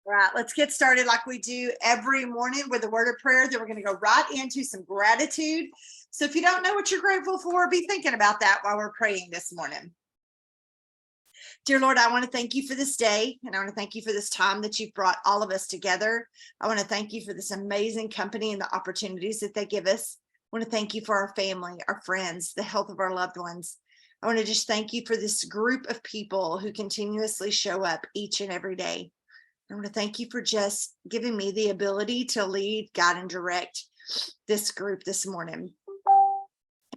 All right, let's get started like we do every morning with a word of prayer. Then we're going to go right into some gratitude. So if you don't know what you're grateful for, be thinking about that while we're praying this morning. Dear Lord, I want to thank you for this day, and I want to thank you for this time that you've brought all of us together. I want to thank you for this amazing company and the opportunities that they give us. I want to thank you for our family, our friends, the health of our loved ones. I want to just thank you for this group of people who continuously show up each and every day. I want to thank you for just giving me the ability to lead, guide, and direct this group this morning.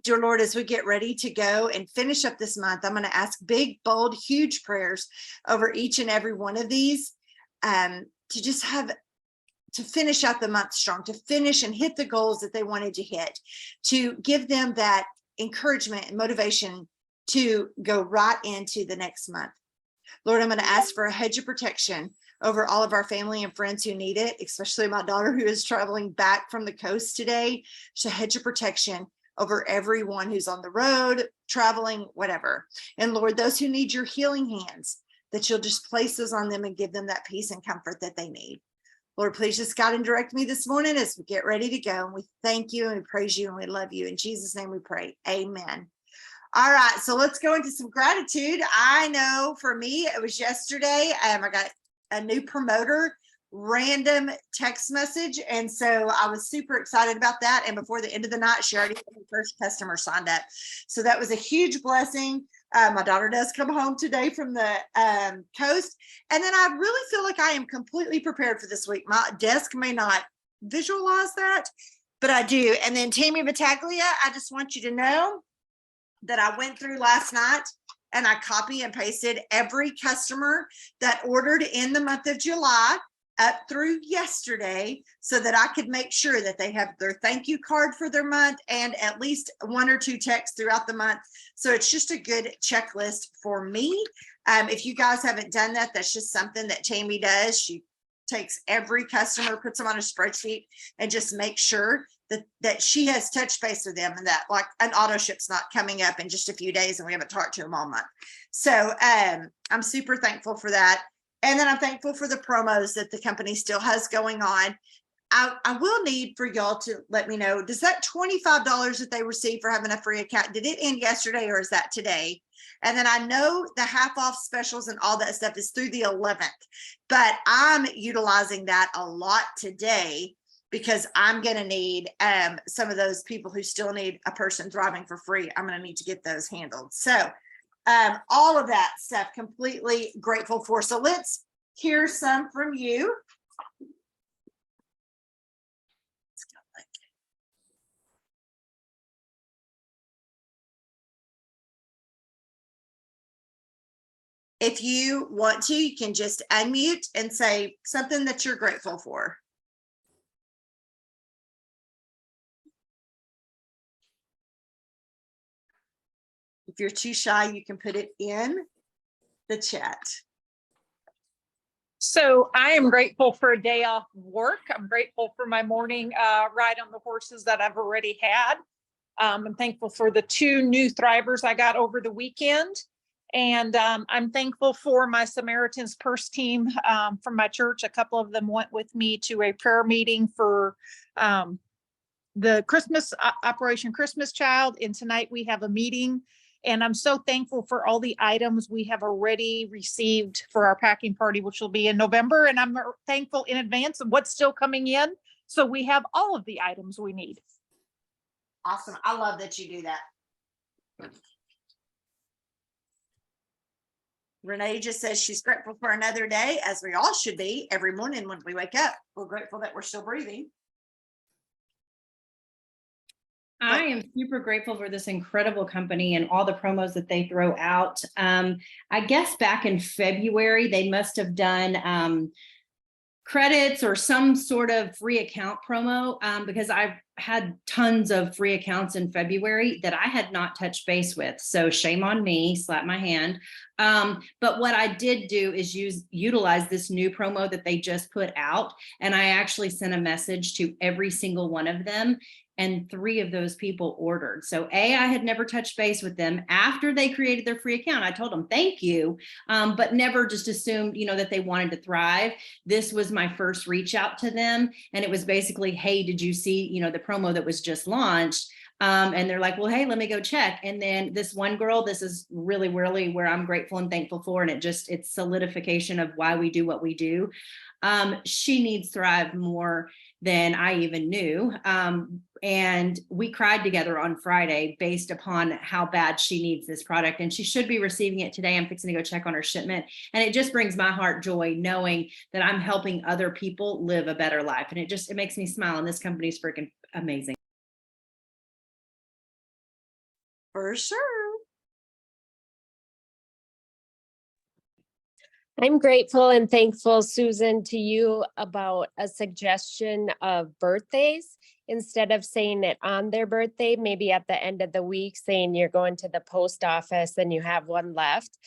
Dear Lord, as we get ready to go and finish up this month, I'm going to ask big, bold, huge prayers over each and every one of these to just have to finish out the month strong, to finish and hit the goals that they wanted to hit, to give them that encouragement and motivation to go right into the next month. Lord, I'm going to ask for a hedge of protection over all of our family and friends who need it, especially my daughter who is traveling back from the coast today. Just a hedge of protection over everyone who's on the road, traveling, whatever. And Lord, those who need your healing hands, that you'll just place those on them and give them that peace and comfort that they need. Lord, please just guide and direct me this morning as we get ready to go. And we thank you and we praise you and we love you. In Jesus' name we pray. Amen. All right, so let's go into some gratitude. I know for me, it was yesterday. I got a new promoter random text message, and so I was super excited about that. And before the end of the night, she already had her first customer signed up, so that was a huge blessing. My daughter does come home today from the coast, and then I really feel like I am completely prepared for this week. My desk may not visualize that, but I do. And then Tammy Battaglia, I just want you to know that I went through last night and I copy and pasted every customer that ordered in the month of July up through yesterday, so that I could make sure that they have their thank you card for their month and at least one or two texts throughout the month. So it's just a good checklist for me. If you guys haven't done that, that's just something that Tammy does. She takes every customer, puts them on a spreadsheet, and just makes sure that she has touched base with them, and that like an auto ship's not coming up in just a few days and we haven't talked to them all month. So I'm super thankful for that. And then I'm thankful for the promos that the company still has going on. I will need for y'all to let me know, does that $25 that they received for having a free account, did it end yesterday or is that today? And then I know the half off specials and all that stuff is through the 11th, but I'm utilizing that a lot today because I'm going to need some of those people who still need a person thriving for free. I'm going to need to get those handled. So all of that stuff, completely grateful for. So let's hear some from you. If you want to, you can just unmute and say something that you're grateful for. If you're too shy, you can put it in the chat. So I am grateful for a day off work. I'm grateful for my morning ride on the horses that I've already had. I'm thankful for the 2 new Thrivers I got over the weekend. And I'm thankful for my Samaritan's Purse team from my church. A couple of them went with me to a prayer meeting for the Christmas Operation Christmas Child. And tonight we have a meeting. And I'm so thankful for all the items we have already received for our packing party, which will be in November. And I'm thankful in advance of what's still coming in. So we have all of the items we need. Awesome. I love that you do that. Renee just says she's grateful for another day, as we all should be every morning when we wake up. We're grateful that we're still breathing. I am super grateful for this incredible company and all the promos that they throw out. I guess back in February, they must have done credits or some sort of free account promo because I've had tons of free accounts in February that I had not touched base with. So shame on me, slap my hand. But what I did do is utilize this new promo that they just put out. And I actually sent a message to every single one of them. and 3 of those people ordered. So I had never touched base with them after they created their free account. I told them thank you, but never just assumed, that they wanted to thrive. This was my first reach out to them, and it was basically, hey, did you see the promo that was just launched? And they're like, well, hey, let me go check. And then this one girl, this is really, really where I'm grateful and thankful for. And it's solidification of why we do what we do. She needs Thrive more than I even knew. And we cried together on Friday based upon how bad she needs this product. And she should be receiving it today. I'm fixing to go check on her shipment. And it just brings my heart joy knowing that I'm helping other people live a better life. And it makes me smile. And this company is freaking amazing. For sure. I'm grateful and thankful, Susan, to you about a suggestion of birthdays. Instead of saying it on their birthday, maybe at the end of the week, saying you're going to the post office and you have one left.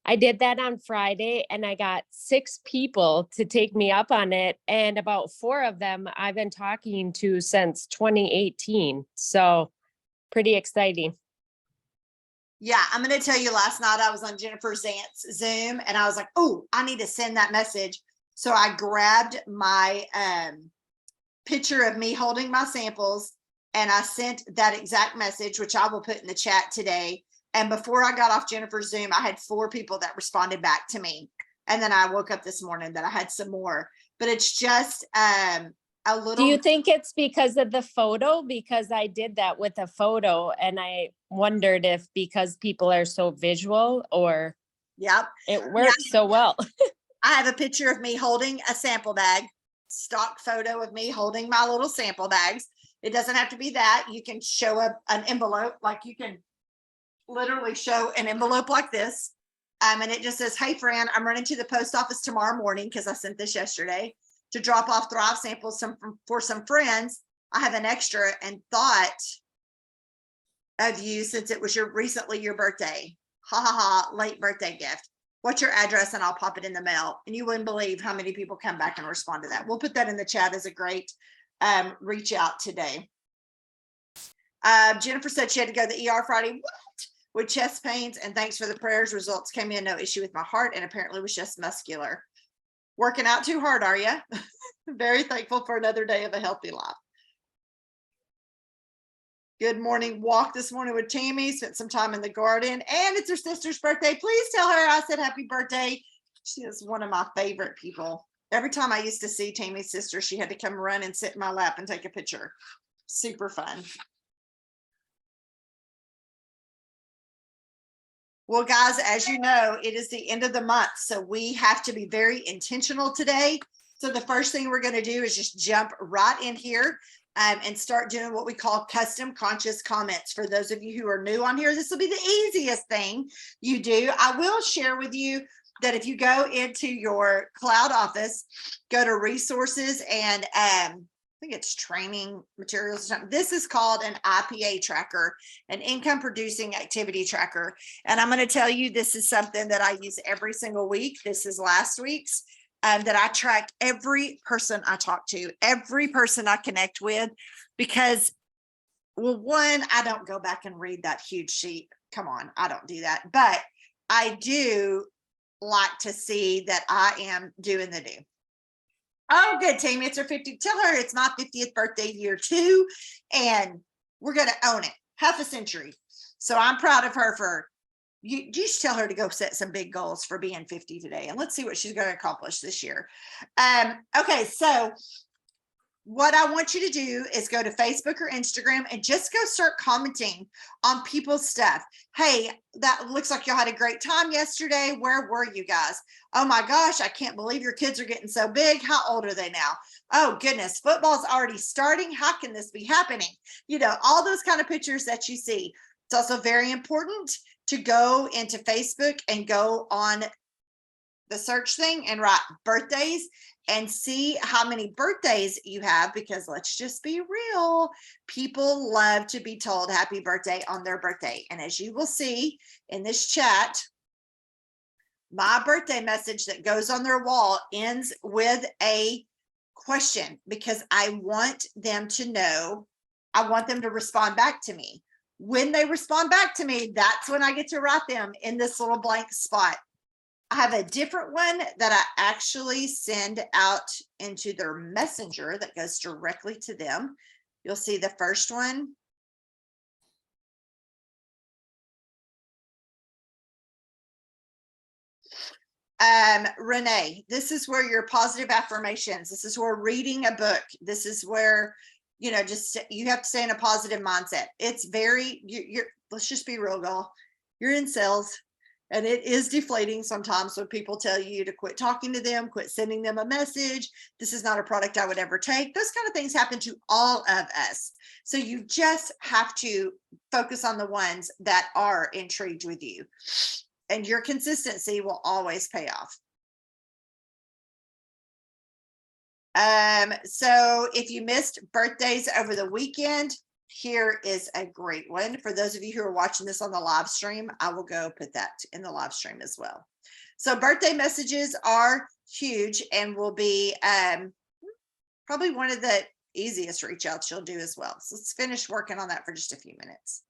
I did that on Friday and I got 6 people to take me up on it. And about 4 of them I've been talking to since 2018. So pretty exciting. Yeah, I'm going to tell you, last night I was on Jennifer Zant's Zoom and I was like, oh, I need to send that message. So I grabbed my picture of me holding my samples and I sent that exact message, which I will put in the chat today. And before I got off Jennifer's Zoom, I had 4 people that responded back to me. And then I woke up this morning that I had some more, but it's just a little. Do you think it's because of the photo? Because I did that with a photo and I wondered if because people are so visual or Yep. it works so well. I have a picture of me holding a sample bag, stock photo of me holding my little sample bags. It doesn't have to be that. You can show an envelope, like you can literally show an envelope like this. And it just says, hey, Fran, I'm running to the post office tomorrow morning because I sent this yesterday to drop off Thrive samples for some friends. I have an extra and thought of you since it was recently your birthday. Ha ha ha, late birthday gift. What's your address? And I'll pop it in the mail. And you wouldn't believe how many people come back and respond to that. We'll put that in the chat as a great reach out today. Jennifer said she had to go to the ER Friday. What? With chest pains, and thanks for the prayers. Results came in, no issue with my heart, and apparently was just muscular. Working out too hard, are you? Very thankful for another day of a healthy life. Good morning walk this morning with Tammy. Spent some time in the garden, and it's her sister's birthday. Please tell her I said happy birthday. She is one of my favorite people. Every time I used to see Tammy's sister, she had to come run and sit in my lap and take a picture. Super fun. Well, guys, as you know, it is the end of the month, so we have to be very intentional today. So the first thing we're going to do is just jump right in here and start doing what we call custom conscious comments. For those of you who are new on here, this will be the easiest thing you do. I will share with you that if you go into your cloud office, go to resources and I think it's training materials or something. This is called an IPA tracker, an income producing activity tracker. And I'm going to tell you, this is something that I use every single week. This is last week's. That I track every person I talk to, every person I connect with, because, well, one, I don't go back and read that huge sheet. Come on, I don't do that. But I do like to see that I am doing the do. Oh, good, Tammy. It's her 50. Tell her it's my 50th birthday year too. And we're going to own it. Half a century. So I'm proud of her for, you should tell her to go set some big goals for being 50 today. And let's see what she's going to accomplish this year. Okay, so what I want you to do is go to Facebook or Instagram and just go start commenting on people's stuff. Hey, that looks like y'all had a great time yesterday. Where were you guys? Oh my gosh, I can't believe your kids are getting so big. How old are they now? Oh goodness, football's already starting. How can this be happening? You know, all those kind of pictures that you see. It's also very important to go into Facebook and go on the search thing and write birthdays and see how many birthdays you have, because let's just be real, people love to be told happy birthday on their birthday. And as you will see in this chat, my birthday message that goes on their wall ends with a question, because I want them to know I want them to respond back to me. When they respond back to me, that's when I get to write them in this little blank spot. I have a different one that I actually send out into their messenger that goes directly to them. You'll see the first one. Renee, this is where your positive affirmations, this is where reading a book, this is where, you know, just you have to stay in a positive mindset. It's very, you're let's just be real, y'all. You're in sales and it is deflating sometimes when people tell you to quit talking to them, quit sending them a message. This is not a product I would ever take. Those kind of things happen to all of us. So you just have to focus on the ones that are intrigued with you. And your consistency will always pay off. So if you missed birthdays over the weekend, here is a great one. For those of you who are watching this on the live stream, I will go put that in the live stream as well. So birthday messages are huge and will be probably one of the easiest reach outs you'll do as well. So let's finish working on that for just a few minutes.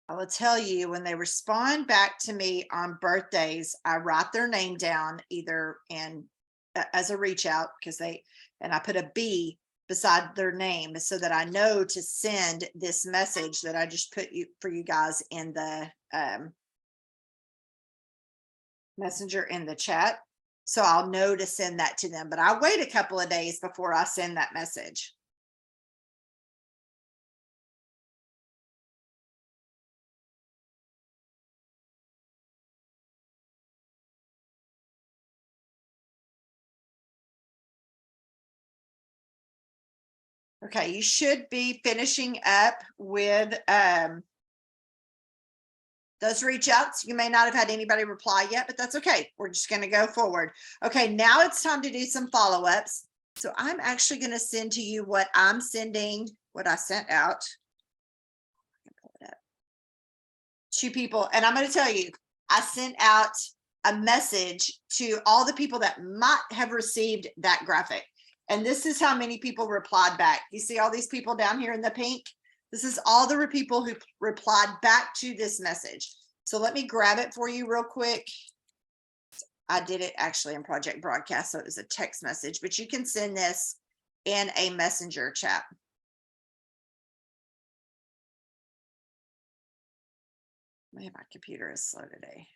I will tell you, when they respond back to me on birthdays, I write their name down either as a reach out, because and I put a B beside their name so that I know to send this message that I just put for you guys in the messenger in the chat. So I'll know to send that to them, but I wait a couple of days before I send that message. Okay, you should be finishing up with those reach outs. You may not have had anybody reply yet, but that's okay. We're just going to go forward. Okay, now it's time to do some follow-ups. So I'm actually going to send to you what I'm sending, what I sent out. To people, and I'm going to tell you, I sent out a message to all the people that might have received that graphic. And this is how many people replied back. You see all these people down here in the pink? This is all the people who replied back to this message. So let me grab it for you real quick. I did it actually in Project Broadcast, so it was a text message, but you can send this in a messenger chat. Maybe my computer is slow today.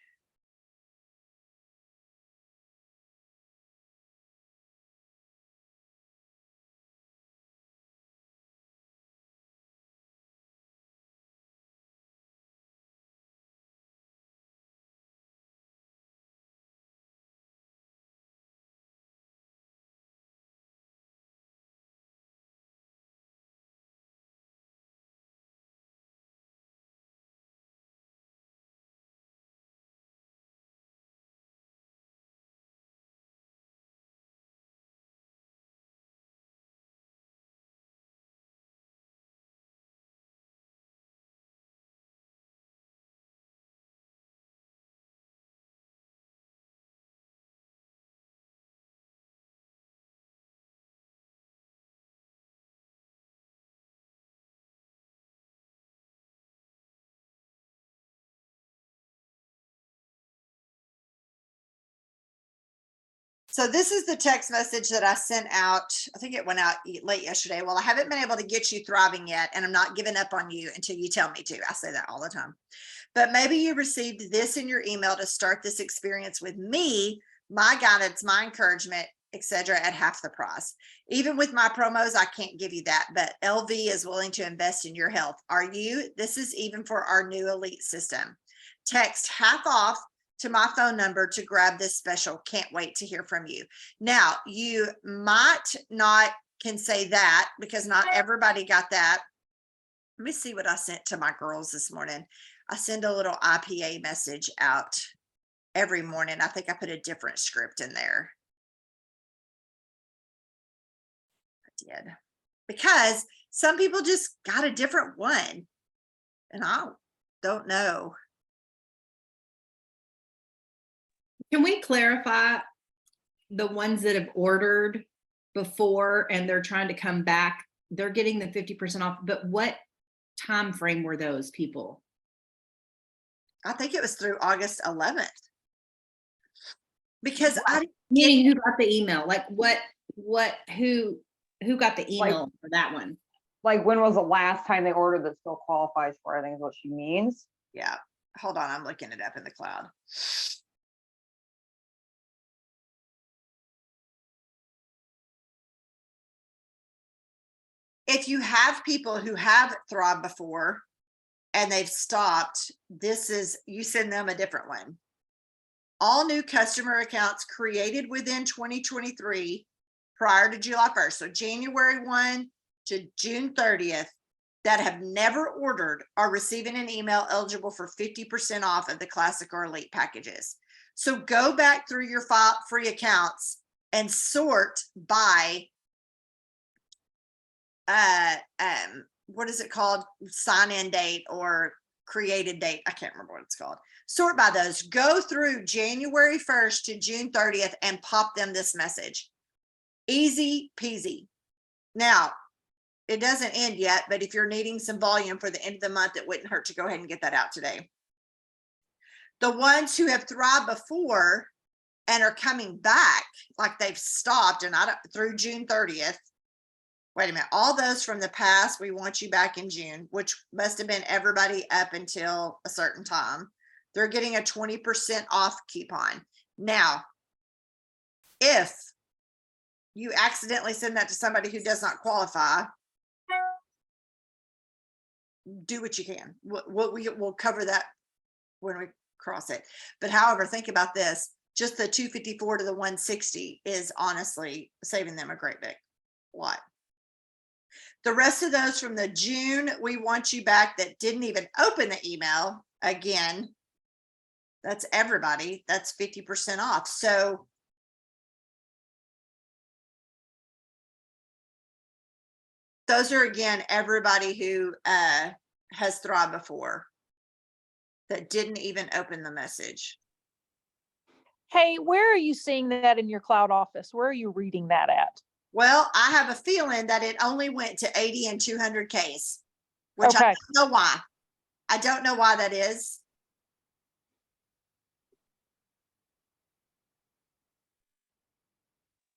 So this is the text message that I sent out. I think it went out late yesterday. Well, I haven't been able to get you thriving yet, and I'm not giving up on you until you tell me to. I say that all the time. But maybe you received this in your email to start this experience with me, my guidance, my encouragement, etc., at half the price. Even with my promos, I can't give you that, but LV is willing to invest in your health. Are you? This is even for our new elite system. Text half off to my phone number to grab this special. Can't wait to hear from you. Now, you might not can say that because not everybody got that. Let me see what I sent to my girls this morning. I send a little IPA message out every morning. I think I put a different script in there. I did. Because some people just got a different one. And I don't know. Can we clarify the ones that have ordered before and they're trying to come back? They're getting the 50% off, but what time frame were those people? I think it was through August 11th. Because Meaning who got the email? Like who got the email for that one? Like, when was the last time they ordered that still qualifies for, I think is what she means. Yeah, hold on, I'm looking it up in the cloud. If you have people who have Thrive before and they've stopped, you send them a different one. All new customer accounts created within 2023 prior to July 1st, so January 1 to June 30th, that have never ordered are receiving an email eligible for 50% off of the classic or elite packages. So go back through your free accounts and sort by what is it called? Sign in date or created date. I can't remember what it's called. Sort by those. Go through January 1st to June 30th and pop them this message. Easy peasy. Now, it doesn't end yet, but if you're needing some volume for the end of the month, it wouldn't hurt to go ahead and get that out today. The ones who have thrived before and are coming back, like they've stopped and through June 30th. Wait a minute, all those from the past, we want you back in June, which must have been everybody up until a certain time. They're getting a 20% off coupon. Now, if you accidentally send that to somebody who does not qualify, do what you can. We'll cover that when we cross it. But however, think about this. Just the 254 to the 160 is honestly saving them a great big lot. The rest of those from the June, we want you back that didn't even open the email, again, that's everybody, that's 50% off. So those are, again, everybody who has thrived before that didn't even open the message. Hey, where are you seeing that in your cloud office? Where are you reading that at? Well, I have a feeling that it only went to 80 and 200 Ks, which I Okay. don't know why. I don't know why that is.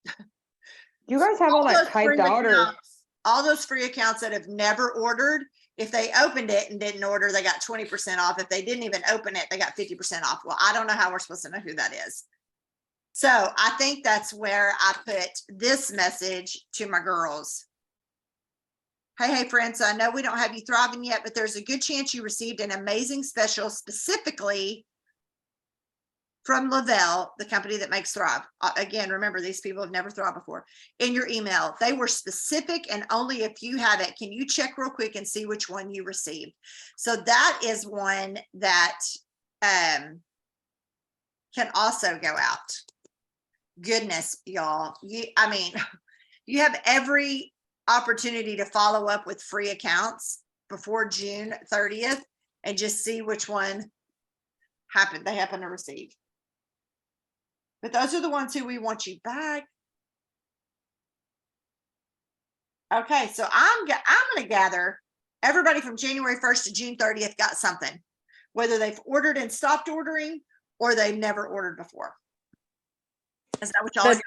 Do you guys have all that those typed free out or? accounts- all those free accounts that have never ordered, if they opened it and didn't order, they got 20% off. If they didn't even open it, they got 50% off. Well, I don't know how we're supposed to know who that is. So I think that's where I put this message to my girls. Hey, friends, I know we don't have you thriving yet, but there's a good chance you received an amazing special specifically from Lavelle, the company that makes Thrive. Again, remember, these people have never thrived before. In your email, they were specific, and only if you have it, can you check real quick and see which one you received? So that is one that can also go out. Goodness, y'all. I mean, you have every opportunity to follow up with free accounts before June 30th and just see which one they happen to receive. But those are the ones who we want you back. Okay, so I'm going to gather everybody from January 1st to June 30th got something, whether they've ordered and stopped ordering or they've never ordered before. Is that what y'all are?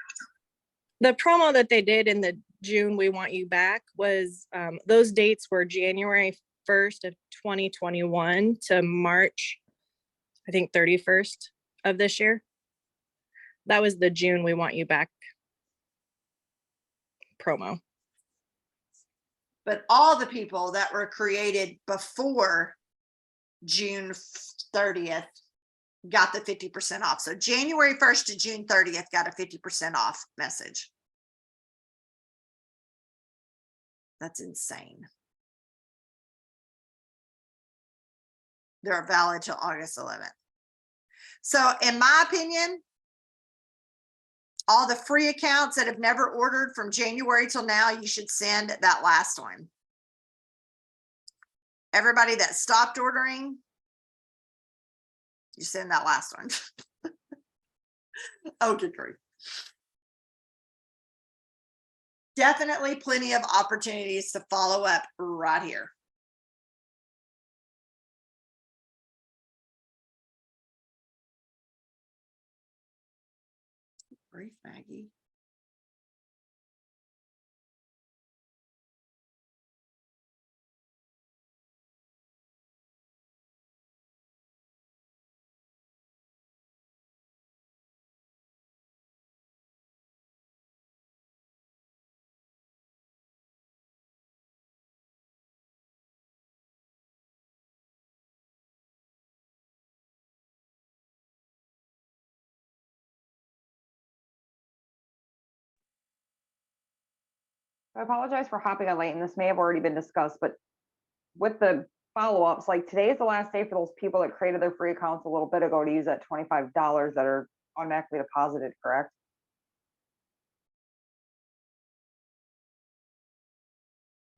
The promo that they did in the June We Want You Back was, those dates were January 1st of 2021 to March, I think 31st of this year. That was the June We Want You Back promo. But all the people that were created before June 30th got the 50% off. So January 1st to June 30th got a 50% off message. That's insane. They're valid till August 11th. So in my opinion, all the free accounts that have never ordered from January till now, you should send that last one. Everybody that stopped ordering, you send that last one. Oh, good grief. Definitely plenty of opportunities to follow up right here. Grief, Maggie. I apologize for hopping on late, and this may have already been discussed, but with the follow-ups, like today is the last day for those people that created their free accounts a little bit ago to use that $25 that are automatically deposited, correct?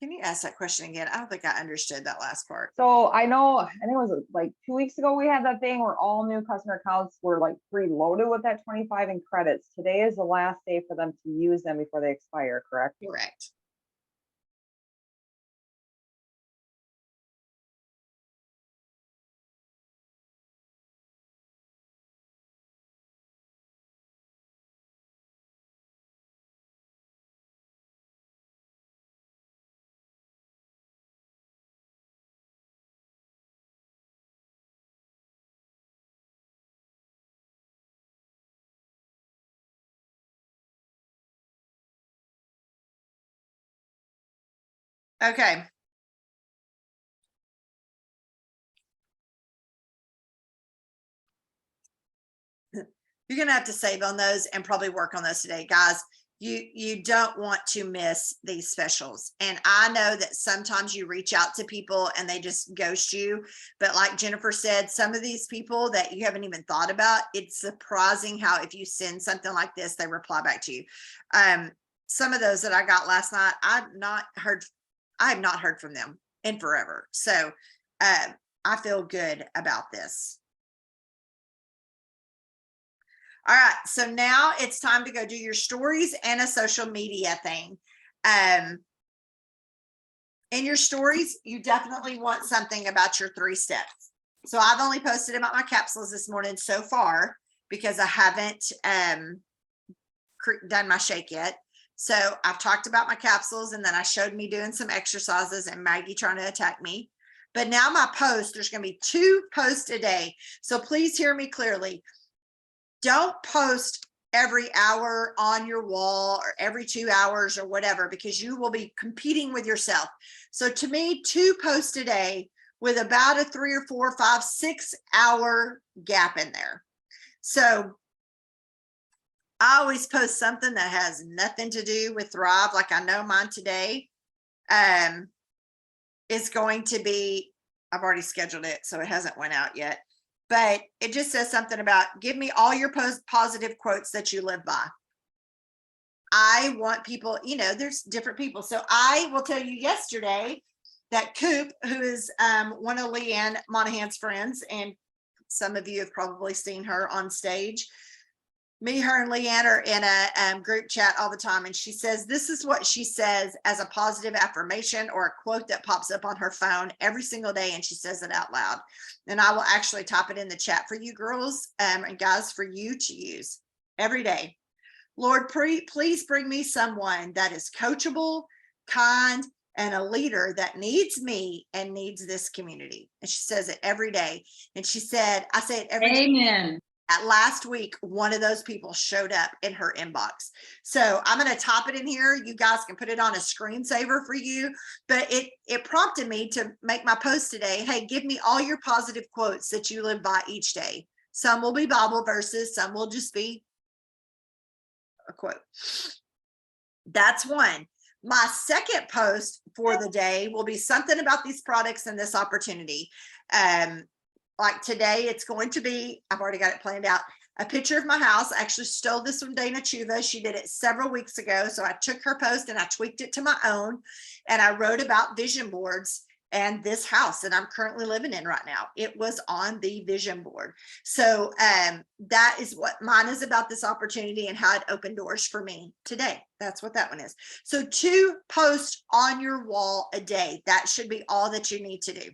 Can you ask that question again? I don't think I understood that last part. So I think it was like 2 weeks ago, we had that thing where all new customer accounts were like preloaded with that 25 in credits. Today is the last day for them to use them before they expire, correct? Correct. Okay. You're gonna have to save on those and probably work on those today, guys. You don't want to miss these specials. And I know that sometimes you reach out to people and they just ghost you. But like Jennifer said, some of these people that you haven't even thought about, it's surprising how if you send something like this, they reply back to you. Some of those that I got last night, I have not heard from them in forever. So I feel good about this. All right, so now it's time to go do your stories and a social media thing. In your stories, you definitely want something about your 3 steps. So I've only posted about my capsules this morning so far because I haven't done my shake yet. So I've talked about my capsules, and then I showed me doing some exercises and Maggie trying to attack me. But now my post, there's going to be 2 posts a day. So please hear me clearly. Don't post every hour on your wall or every 2 hours or whatever, because you will be competing with yourself. So to me, 2 posts a day with about a 3 or 4, 5, 6 hour gap in there. So I always post something that has nothing to do with Thrive. Like I know mine today is going to be, I've already scheduled it, so it hasn't went out yet. But it just says something about give me all your positive quotes that you live by. I want people, you know, there's different people. So I will tell you yesterday that Coop, who is one of Leanne Monahan's friends, and some of you have probably seen her on stage. Me, her, and Leanne are in a group chat all the time. And she says, this is what she says as a positive affirmation or a quote that pops up on her phone every single day. And she says it out loud. And I will actually type it in the chat for you girls and guys for you to use every day. Lord, please bring me someone that is coachable, kind, and a leader that needs me and needs this community. And she says it every day. And she said, I say it every day. Amen. Last week, one of those people showed up in her inbox. So I'm going to type it in here. You guys can put it on a screensaver for you. But it prompted me to make my post today. Hey, give me all your positive quotes that you live by each day. Some will be Bible verses. Some will just be a quote. That's one. My second post for the day will be something about these products and this opportunity. Like today, it's going to be, I've already got it planned out, a picture of my house. I actually stole this from Dana Chuva. She did it several weeks ago. So I took her post and I tweaked it to my own. And I wrote about vision boards and this house that I'm currently living in right now. It was on the vision board. So that is what mine is about, this opportunity and how it opened doors for me today. That's what that one is. So 2 posts on your wall a day. That should be all that you need to do.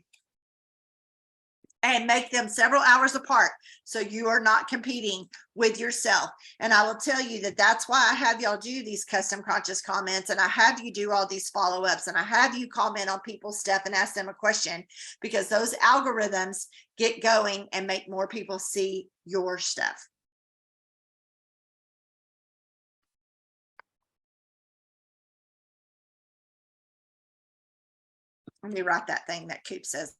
And make them several hours apart so you are not competing with yourself. And I will tell you that that's why I have y'all do these custom conscious comments, and I have you do all these follow-ups, and I have you comment on people's stuff and ask them a question, because those algorithms get going and make more people see your stuff. Let me write that thing that Coop says.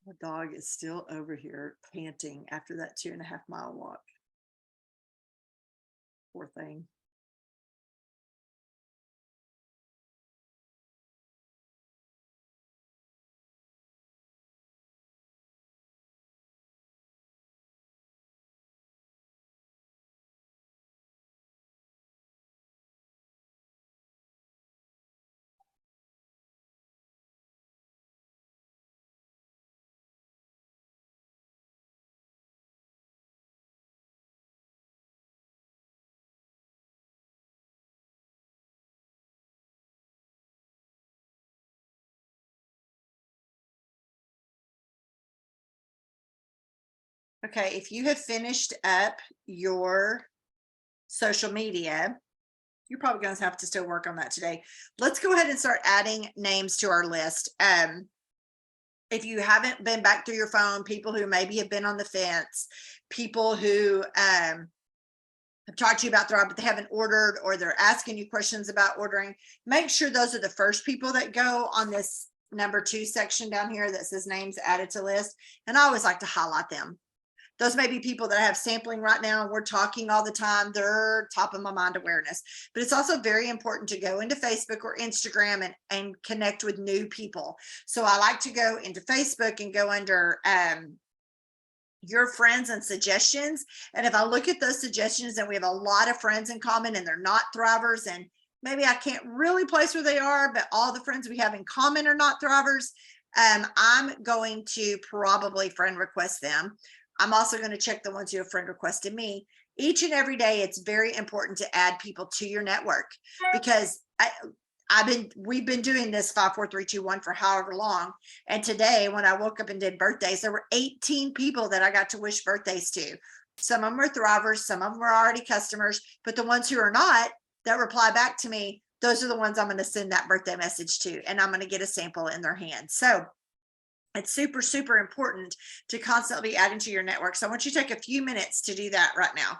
My dog is still over here panting after that 2.5 mile walk. Poor thing. Okay, if you have finished up your social media, you're probably going to have to still work on that today. Let's go ahead and start adding names to our list. If you haven't been back through your phone, people who maybe have been on the fence, people who have talked to you about Thrive, but they haven't ordered, or they're asking you questions about ordering, make sure those are the first people that go on this number 2 section down here that says names added to list. And I always like to highlight them. Those may be people that I have sampling right now and we're talking all the time. They're top of my mind awareness. But it's also very important to go into Facebook or Instagram and connect with new people. So I like to go into Facebook and go under your friends and suggestions. And if I look at those suggestions and we have a lot of friends in common and they're not Thrivers, and maybe I can't really place where they are, but all the friends we have in common are not Thrivers, I'm going to probably friend request them. I'm also going to check the ones who have friend requested me. Each and every day, it's very important to add people to your network, because we've been doing this 5, 4, 3, 2, 1 for however long. And today, when I woke up and did birthdays, there were 18 people that I got to wish birthdays to. Some of them were Thrivers, some of them were already customers, but the ones who are not, that reply back to me, those are the ones I'm going to send that birthday message to, and I'm going to get a sample in their hands. So it's super, super important to constantly be adding to your network. So I want you to take a few minutes to do that right now.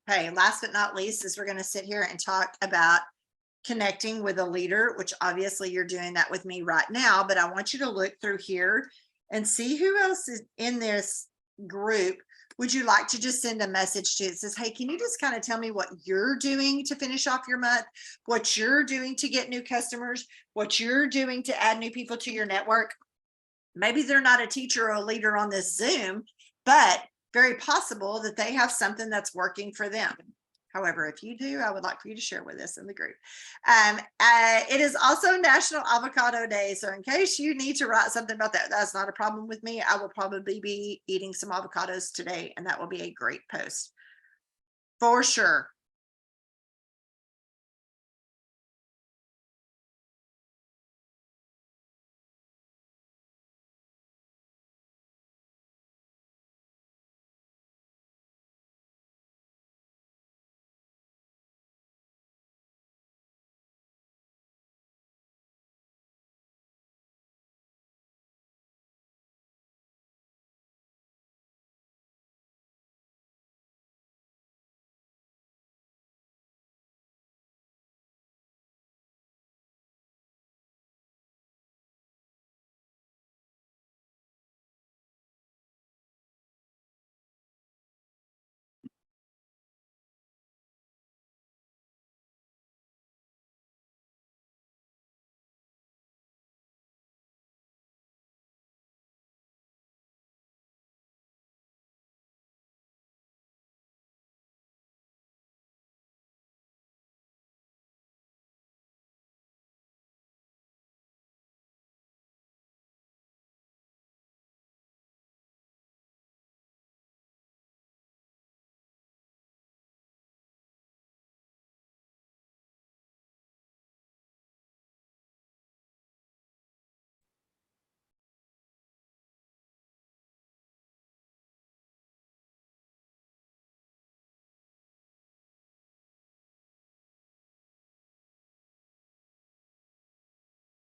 Okay, last but not least is we're going to sit here and talk about connecting with a leader, which obviously you're doing that with me right now, but I want you to look through here and see who else is in this group. Would you like to just send a message to? It says, hey, can you just kind of tell me what you're doing to finish off your month, what you're doing to get new customers, what you're doing to add new people to your network? Maybe they're not a teacher or a leader on this Zoom, but very possible that they have something that's working for them. However, if you do, I would like for you to share with us in the group. It is also National Avocado Day. So in case you need to write something about that, that's not a problem with me. I will probably be eating some avocados today, and that will be a great post for sure.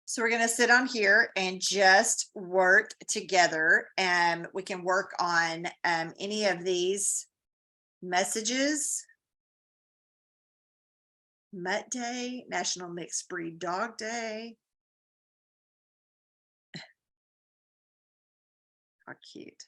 So we're going to sit on here and just work together, and we can work on any of these messages. Mutt Day, National Mixed Breed Dog Day. How cute.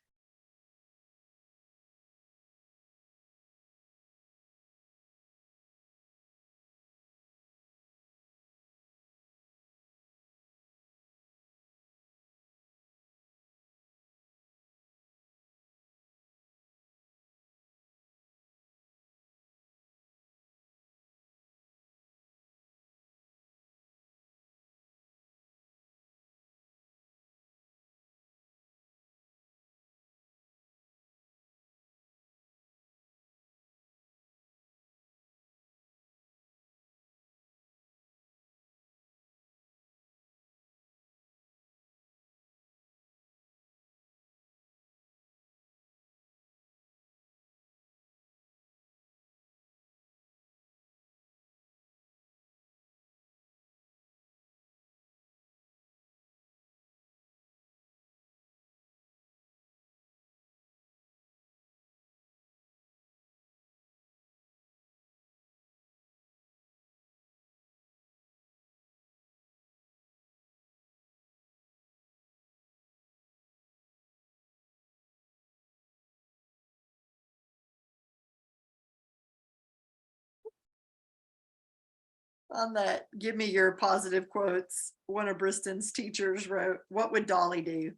On that, give me your positive quotes. One of Briston's teachers wrote, "What would Dolly do?"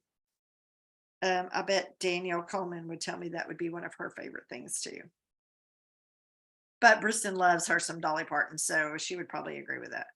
I bet Danielle Coleman would tell me that would be one of her favorite things too. But Briston loves her some Dolly Parton, so she would probably agree with that.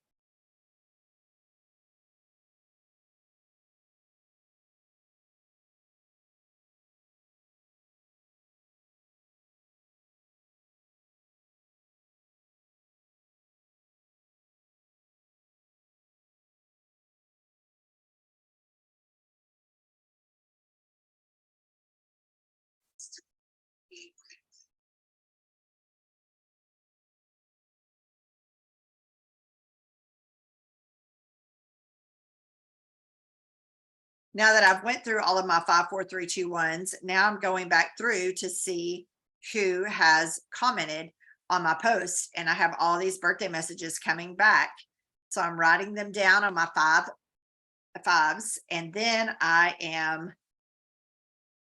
Now that I've went through all of my 5, 4, 3, 2, 1s, now I'm going back through to see who has commented on my post, and I have all these birthday messages coming back. So I'm writing them down on my fives, and then I am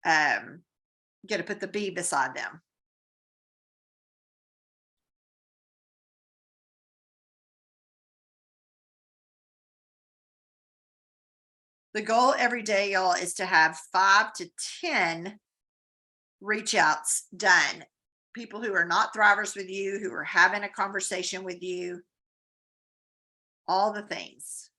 going to put the B beside them. The goal every day, y'all, is to have 5 to 10 reach outs done. People who are not thrivers with you, who are having a conversation with you, all the things.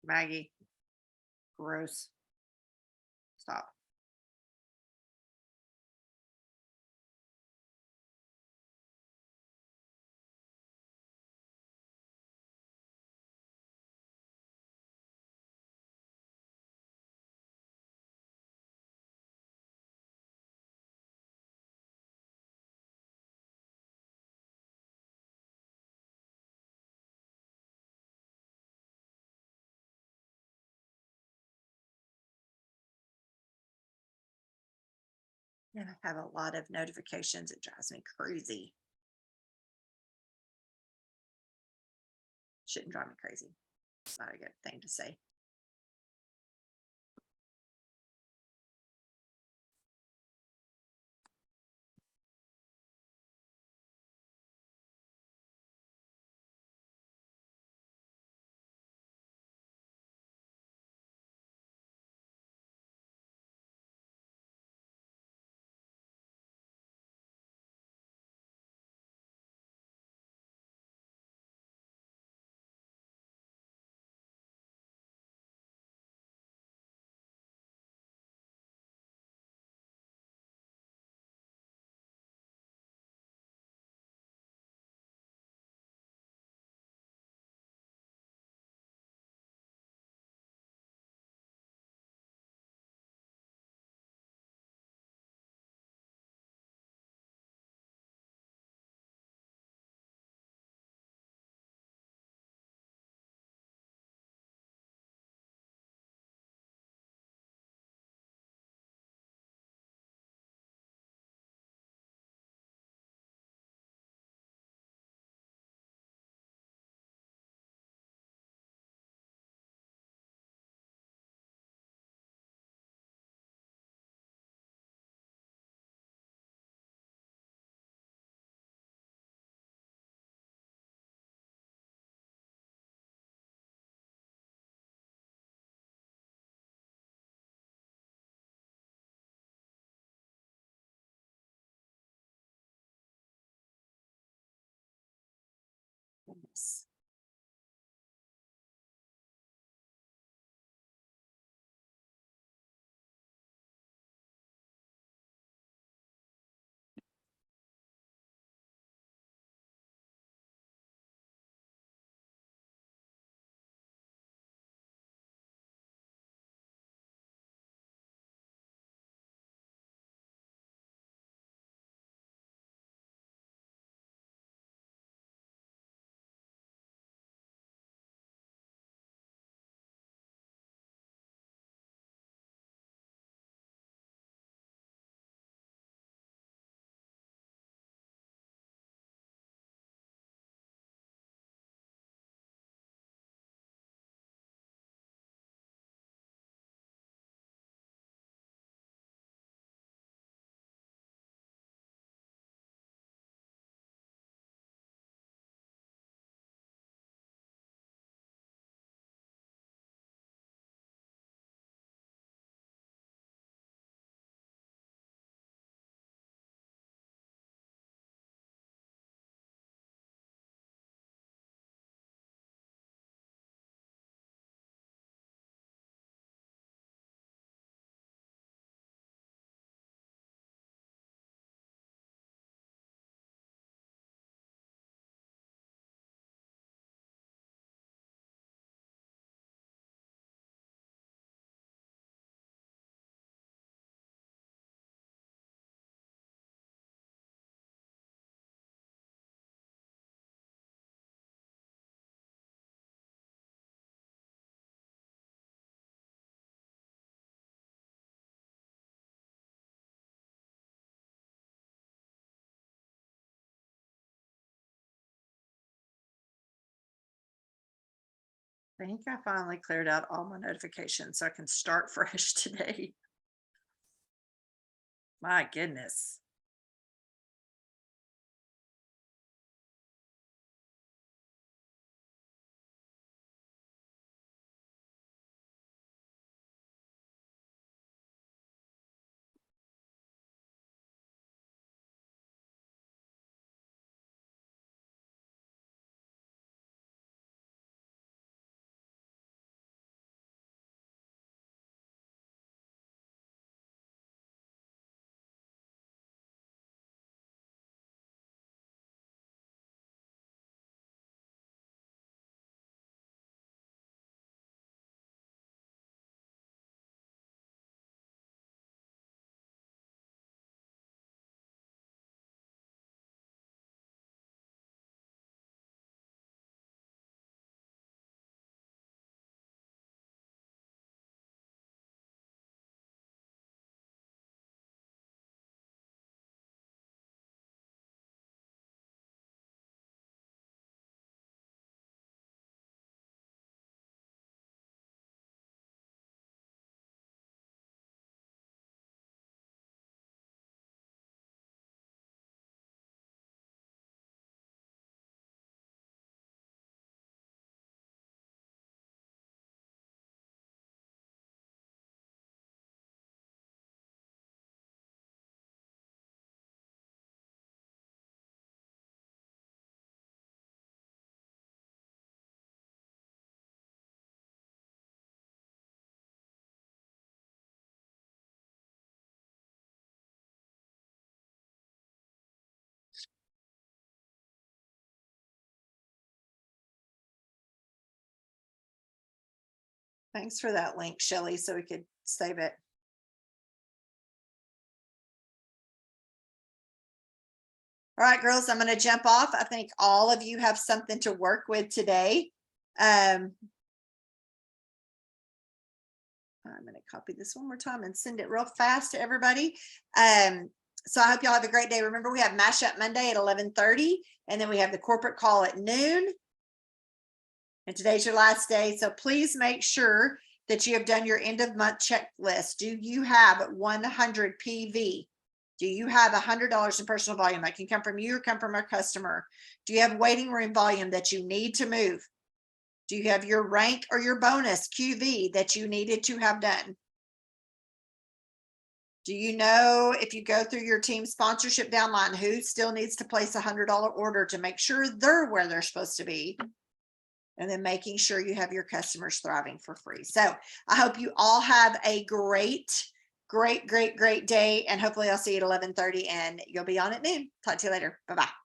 Maggie, gross. Stop. And I have a lot of notifications. It drives me crazy. Shouldn't drive me crazy. It's not a good thing to say. I think I finally cleared out all my notifications so I can start fresh today. My goodness. Thanks for that link, Shelley, so we could save it. All right, girls, I'm going to jump off. I think all of you have something to work with today. I'm going to copy this one more time and send it real fast to everybody. So I hope y'all have a great day. Remember, we have Mashup Monday at 11:30, and then we have the corporate call at noon. And today's your last day. So please make sure that you have done your end of month checklist. Do you have 100 PV? Do you have $100 in personal volume that can come from you or come from a customer? Do you have waiting room volume that you need to move? Do you have your rank or your bonus QV that you needed to have done? Do you know, if you go through your team sponsorship downline, who still needs to place a $100 order to make sure they're where they're supposed to be? And then making sure you have your customers thriving for free. So I hope you all have a great day. And hopefully I'll see you at 11:30 and you'll be on at noon. Talk to you later. Bye-bye.